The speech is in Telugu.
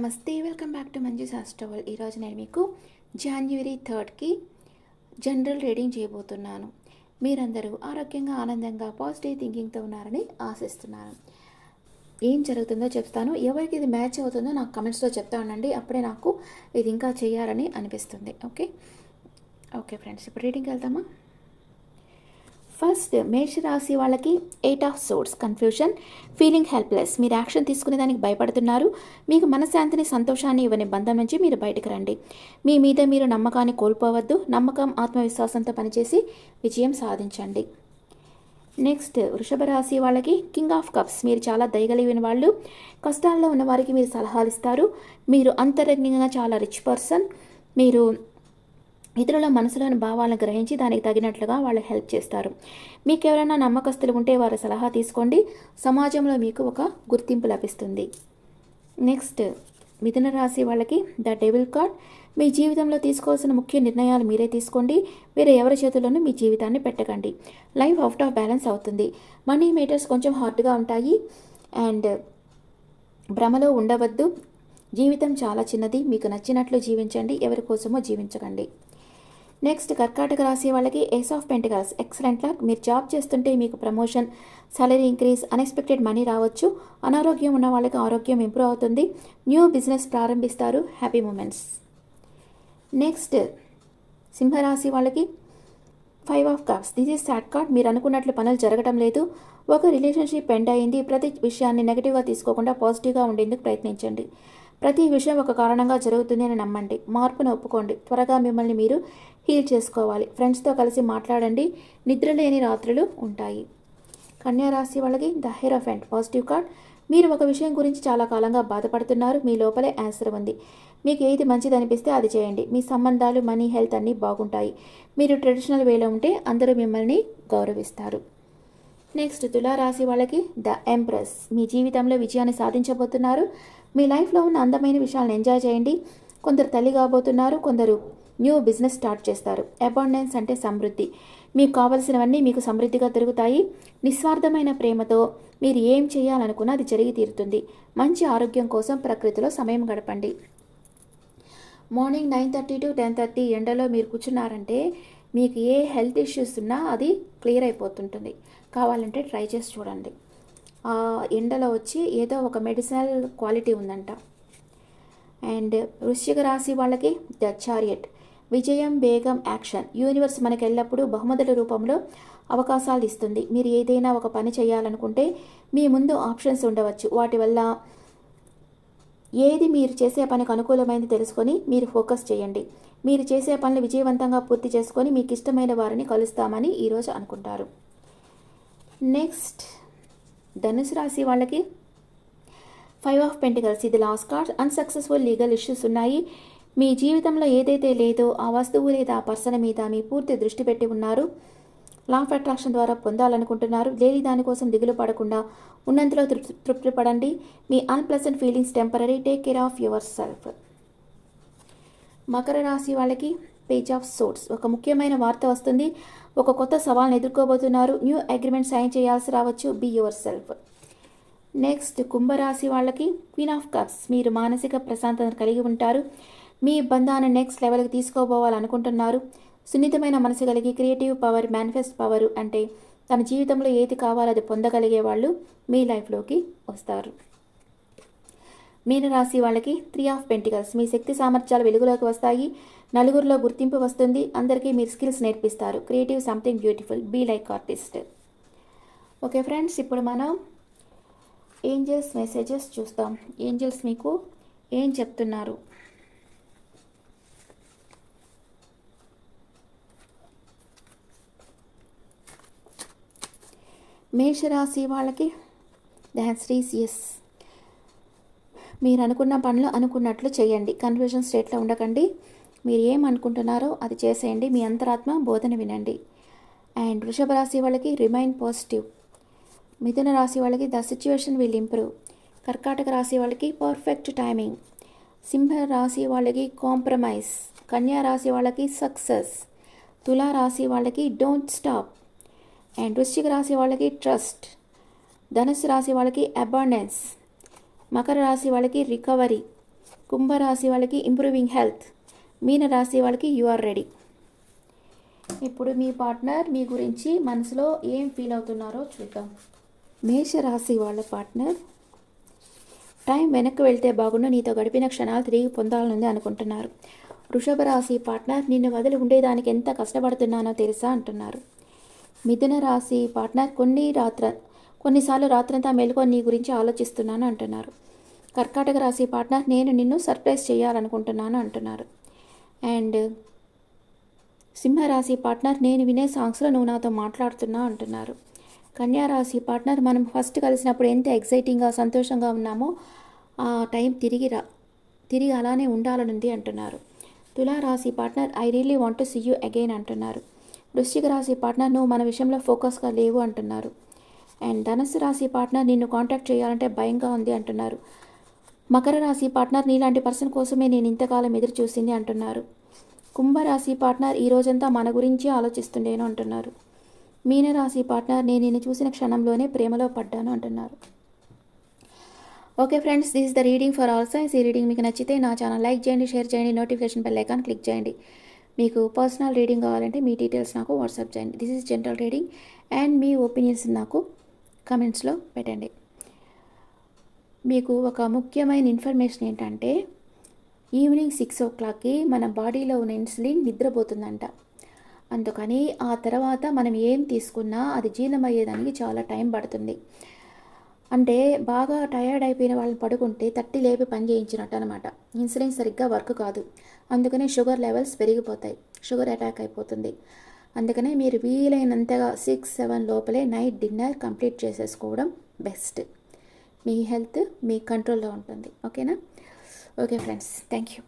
నమస్తే, వెల్కమ్ బ్యాక్ టు మంజు శాస్ట్రవల్. ఈరోజు నేను మీకు జనవరి 3కి జనరల్ రీడింగ్ చేయబోతున్నాను. మీరందరూ ఆరోగ్యంగా, ఆనందంగా, పాజిటివ్ థింకింగ్తో ఉన్నారని ఆశిస్తున్నాను. ఏం జరుగుతుందో చెప్తాను. ఎవరికి ఇది మ్యాచ్ అవుతుందో నాకు కమెంట్స్లో చెప్తా ఉండండి. అప్పుడే నాకు ఇది ఇంకా చేయాలని అనిపిస్తుంది. ఓకే ఫ్రెండ్స్, ఇప్పుడు రీడింగ్కి వెళ్తామా? ఫస్ట్, మేషరాశి వాళ్ళకి 8 of swords, confusion, feeling helpless. మీరు యాక్షన్ తీసుకునే దానికి భయపడుతున్నారు. మీకు మనశ్శాంతిని, సంతోషాన్ని ఇవ్వని బంధం నుంచి మీరు బయటకు రండి. మీ మీద మీరు నమ్మకాన్ని కోల్పోవద్దు. నమ్మకం, ఆత్మవిశ్వాసంతో పనిచేసి విజయం సాధించండి. నెక్స్ట్, వృషభ రాశి వాళ్ళకి కింగ్ ఆఫ్ కప్స్. మీరు చాలా దయగలిగిన వాళ్ళు. కష్టాల్లో ఉన్న వారికి మీరు సలహాలు ఇస్తారు. మీరు అంతరంగికంగా చాలా రిచ్ పర్సన్. మీరు ఇతరుల మనసులోని భావాలను గ్రహించి దానికి తగినట్లుగా వాళ్ళకి హెల్ప్ చేస్తారు. మీకు ఎవరైనా నమ్మకస్తులు ఉంటే వారి సలహా తీసుకోండి. సమాజంలో మీకు ఒక గుర్తింపు లభిస్తుంది. నెక్స్ట్, మిథున రాశి వాళ్ళకి ద డెవిల్ కార్డ్. మీ జీవితంలో తీసుకోవాల్సిన ముఖ్య నిర్ణయాలు మీరే తీసుకోండి. వేరే ఎవరి చేతుల్లోనూ మీ జీవితాన్ని పెట్టకండి. లైఫ్ అవుట్ ఆఫ్ బ్యాలెన్స్ అవుతుంది. మనీ మేటర్స్ కొంచెం హార్డ్గా ఉంటాయి. అండ్ భ్రమలో ఉండవద్దు. జీవితం చాలా చిన్నది. మీకు నచ్చినట్లు జీవించండి. ఎవరి కోసమో జీవించకండి. నెక్స్ట్, కర్కాటక రాశి వాళ్ళకి ace of pentacles. Excellent luck. మీరు జాబ్ చేస్తుంటే మీకు promotion, salary increase, unexpected money రావచ్చు. అనారోగ్యం ఉన్న వాళ్ళకి ఆరోగ్యం ఇంప్రూవ్ అవుతుంది. న్యూ బిజినెస్ ప్రారంభిస్తారు. Happy moments. నెక్స్ట్, సింహరాశి వాళ్ళకి 5 of cups. This is sad card. మీరు అనుకున్నట్లు పనులు జరగడం లేదు. ఒక రిలేషన్షిప్ ఎండ్ అయింది. ప్రతి విషయాన్ని నెగిటివ్గా తీసుకోకుండా పాజిటివ్గా ఉండేందుకు ప్రయత్నించండి. ప్రతి విషయం ఒక కారణంగా జరుగుతుంది అని నమ్మండి. మార్పును ఒప్పుకోండి. త్వరగా మిమ్మల్ని మీరు హీల్ చేసుకోవాలి. ఫ్రెండ్స్తో కలిసి మాట్లాడండి. నిద్రలేని రాత్రులు ఉంటాయి. కన్యా రాశి వాళ్ళకి ద హెరోఫెంట్, పాజిటివ్ కార్డ్. మీరు ఒక విషయం గురించి చాలా కాలంగా బాధపడుతున్నారు. మీ లోపలే ఆన్సర్ ఉంది. మీకు ఏది మంచిది అనిపిస్తే అది చేయండి. మీ సంబంధాలు, మనీ, హెల్త్ అన్నీ బాగుంటాయి. మీరు ట్రెడిషనల్ వేలో ఉంటే అందరూ మిమ్మల్ని గౌరవిస్తారు. నెక్స్ట్, తులారాశి వాళ్ళకి ద ఎంప్రెస్. మీ జీవితంలో విజయాన్ని సాధించబోతున్నారు. మీ లైఫ్లో ఉన్న అందమైన విషయాలను ఎంజాయ్ చేయండి. కొందరు తల్లి కాబోతున్నారు. కొందరు న్యూ బిజినెస్ స్టార్ట్ చేస్తారు. అబాండెన్స్ అంటే సమృద్ధి. మీకు కావలసినవన్నీ మీకు సమృద్ధిగా దొరుకుతాయి. నిస్వార్థమైన ప్రేమతో మీరు ఏం చేయాలనుకున్నా అది జరిగి తీరుతుంది. మంచి ఆరోగ్యం కోసం ప్రకృతిలో సమయం గడపండి. మార్నింగ్ 9:30 to 10:30 ఎండలో మీరు కూర్చున్నారంటే మీకు ఏ హెల్త్ ఇష్యూస్ ఉన్నా అది క్లియర్ అయిపోతుంటుంది. కావాలంటే ట్రై చేసి చూడండి. ఆ ఎండలో వచ్చి ఏదో ఒక మెడిసినల్ క్వాలిటీ ఉందంట. అండ్ వృశ్చిక రాశి వాళ్ళకి ద చారియట్. విజయం, వేగం, యాక్షన్. యూనివర్స్ మనకు ఎల్లప్పుడూ బహుమతుల రూపంలో అవకాశాలు ఇస్తుంది. మీరు ఏదైనా ఒక పని చేయాలనుకుంటే మీ ముందు ఆప్షన్స్ ఉండవచ్చు. వాటి వల్ల ఏది మీరు చేసే పనికి అనుకూలమైనది తెలుసుకొని మీరు ఫోకస్ చేయండి. మీరు చేసే పనులు విజయవంతంగా పూర్తి చేసుకొని మీకు ఇష్టమైన వారిని కలుస్తామని ఈరోజు అనుకుంటారు. నెక్స్ట్, ధనుసు రాశి వాళ్ళకి 5 ఆఫ్ పెంటికల్స్. ఇది last card. Unsuccessful legal issues ఉన్నాయి. మీ జీవితంలో ఏదైతే లేదో ఆ వస్తువు లేదా ఆ పర్సన్ మీద మీ పూర్తి దృష్టి పెట్టి ఉన్నారు. లా ఆఫ్ అట్రాక్షన్ ద్వారా పొందాలనుకుంటున్నారు. లేని దానికోసం దిగులు పడకుండా ఉన్నంతలో తృప్తి పడండి. మీ unpleasant feelings temporary. Take care of yourself. మకర రాశి వాళ్ళకి పేజ్ ఆఫ్ సోర్డ్స్. ఒక ముఖ్యమైన వార్త వస్తుంది. ఒక కొత్త సవాల్ని ఎదుర్కోబోతున్నారు. న్యూ అగ్రిమెంట్ సైన్ చేయాల్సి రావచ్చు. Be your self. నెక్స్ట్, కుంభరాశి వాళ్ళకి క్వీన్ ఆఫ్ కప్స్. మీరు మానసిక ప్రశాంతతను కలిగి ఉంటారు. మీ బంధాన్ని నెక్స్ట్ లెవెల్కి తీసుకోబోవాలనుకుంటున్నారు. సున్నితమైన మనసు కలిగి క్రియేటివ్ పవర్, మేనిఫెస్ట్ పవర్ అంటే తన జీవితంలో ఏది కావాలో అది పొందగలిగే వాళ్ళు మీ లైఫ్లోకి వస్తారు. మీనరాశి వాళ్ళకి 3 ఆఫ్ పెంటికల్స్. మీ శక్తి సామర్థ్యాలు వెలుగులోకి వస్తాయి. నలుగురిలో గుర్తింపు వస్తుంది. అందరికీ మీరు స్కిల్స్ నేర్పిస్తారు. Creative something beautiful. Be like artist. Okay friends, ఇప్పుడు మనం ఏంజల్స్ మెసేజెస్ చూస్తాం. ఏంజల్స్ మీకు ఏం చెప్తున్నారు? మేషరాశి వాళ్ళకి ద ఆన్సర్ ఈస్ ఎస్. మీరు అనుకున్న పనులు అనుకున్నట్లు చేయండి. కన్ఫ్యూజన్ స్టేట్లో ఉండకండి. మీరు ఏం అనుకుంటున్నారో అది చేసేయండి. మీ అంతరాత్మ బోధన వినండి. అండ్ వృషభ రాశి వాళ్ళకి రిమైన్ పాజిటివ్. మిథున రాశి వాళ్ళకి ద సిచ్యువేషన్ విల్ ఇంప్రూవ్. కర్కాటక రాశి వాళ్ళకి పర్ఫెక్ట్ టైమింగ్. సింహ రాశి వాళ్ళకి కాంప్రమైజ్. కన్యా రాశి వాళ్ళకి సక్సెస్. తులా రాశి వాళ్ళకి డోంట్ స్టాప్. అండ్ వృశ్చిక రాశి వాళ్ళకి ట్రస్ట్. ధనుసు రాశి వాళ్ళకి అబాండెన్స్. మకర రాశి వాళ్ళకి రికవరీ. కుంభరాశి వాళ్ళకి ఇంప్రూవింగ్ హెల్త్. మీన రాశి వాళ్ళకి యు ఆర్ రెడీ. ఇప్పుడు మీ పార్ట్నర్ మీ గురించి మనసులో ఏం ఫీల్ అవుతున్నారో చూద్దాం. మేషరాశి వాళ్ళ పార్ట్నర్ టైం వెనక్కి వెళ్తే బాగుండు, నీతో గడిపిన క్షణాలు తిరిగి పొందాలనుంది అనుకుంటున్నారు. వృషభ రాశి పార్ట్నర్ నిన్ను వదిలి ఉండేదానికి ఎంత కష్టపడుతున్నానో తెలుసా అంటున్నారు. మిథున రాశి పార్ట్నర్ కొన్నిసార్లు రాత్రంతా మేలుకొని నీ గురించి ఆలోచిస్తున్నాను అంటున్నారు. కర్కాటక రాశి పార్ట్నర్ నేను నిన్ను సర్ప్రైజ్ చేయాలనుకుంటున్నాను అంటున్నారు. అండ్ సింహరాశి పార్ట్నర్ నేను వినే సాంగ్స్లో నువ్వు నాతో మాట్లాడుతున్నా అంటున్నారు. కన్యా రాశి పార్ట్నర్ మనం ఫస్ట్ కలిసినప్పుడు ఎంత ఎక్సైటింగ్గా సంతోషంగా ఉన్నామో ఆ టైం తిరిగి అలానే ఉండాలనుంది అంటున్నారు. తులారాశి partner I really want to see you again అంటున్నారు. వృశ్చిక రాశి పార్ట్నర్ నువ్వు మన విషయంలో ఫోకస్గా లేవు అంటున్నారు. అండ్ ధనుస్సు రాశి పార్ట్నర్ నిన్ను కాంటాక్ట్ చేయాలంటే భయంగా ఉంది అంటున్నారు. మకర రాశి పార్ట్నర్ నీలాంటి పర్సన్ కోసమే నేను ఇంతకాలం ఎదురు చూసింది అంటున్నారు. కుంభరాశి పార్ట్నర్ ఈ రోజంతా మన గురించి ఆలోచిస్తుండేను అంటున్నారు. మీనరాశి పార్ట్నర్ నేను నిన్ను చూసిన క్షణంలోనే ప్రేమలో పడ్డాను అంటున్నారు. Okay friends, this is the reading for all science. ఈ రీడింగ్ మీకు నచ్చితే నా ఛానల్ లైక్ చేయండి, షేర్ చేయండి, నోటిఫికేషన్ బెల్ ఐకాన్ క్లిక్ చేయండి. మీకు పర్సనల్ రీడింగ్ కావాలంటే మీ డీటెయిల్స్ నాకు వాట్సాప్ చేయండి. This is general reading and me opinions నాకు కమెంట్స్లో పెట్టండి. మీకు ఒక ముఖ్యమైన ఇన్ఫర్మేషన్ ఏంటంటే ఈవినింగ్ 6 o'clockకి మన బాడీలో ఉన్న ఇన్సులిన్ నిద్రపోతుందంట. అందుకని ఆ తర్వాత మనం ఏం తీసుకున్నా అది జీర్ణమయ్యేదానికి చాలా టైం పడుతుంది. అంటే బాగా టయర్డ్ అయిపోయిన వాళ్ళని పడుకుంటే తట్టి లేపి పని చేయించినట్టు అనమాట. ఇన్సులిన్ సరిగ్గా వర్క్ కాదు, అందుకనే షుగర్ లెవెల్స్ పెరిగిపోతాయి, షుగర్ అటాక్ అయిపోతుంది. అందుకనే మీరు వీలైనంతగా 6-7 లోపలే నైట్ డిన్నర్ కంప్లీట్ చేసేసుకోవడం బెస్ట్. మీ హెల్త్ మీ కంట్రోల్లో ఉంటుంది. ఓకేనా? Okay friends, thank you.